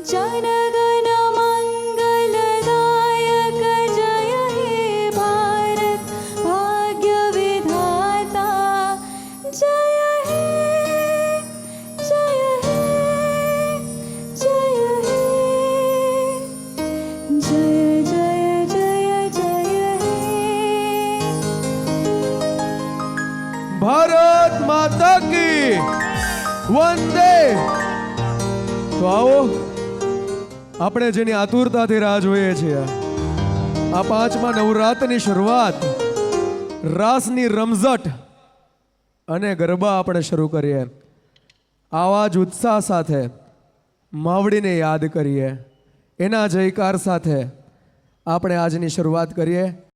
जनगण मंगलदायक जय हे भारत भाग्य विधाता जय हे जय हे जय हे जय जय जय जय हे ભારત માતા કી વંદે। તો આવો આપણે જેની આતુરતાથી રાહ જોઈએ છીએ આ પાંચમા નવરાત્રની શરૂઆત રાસની રમઝટ અને ગરબા આપણે શરૂ કરીએ। આવા જ ઉત્સાહ સાથે માવડીને યાદ કરીએ, એના જયકાર સાથે આપણે આજની શરૂઆત કરીએ।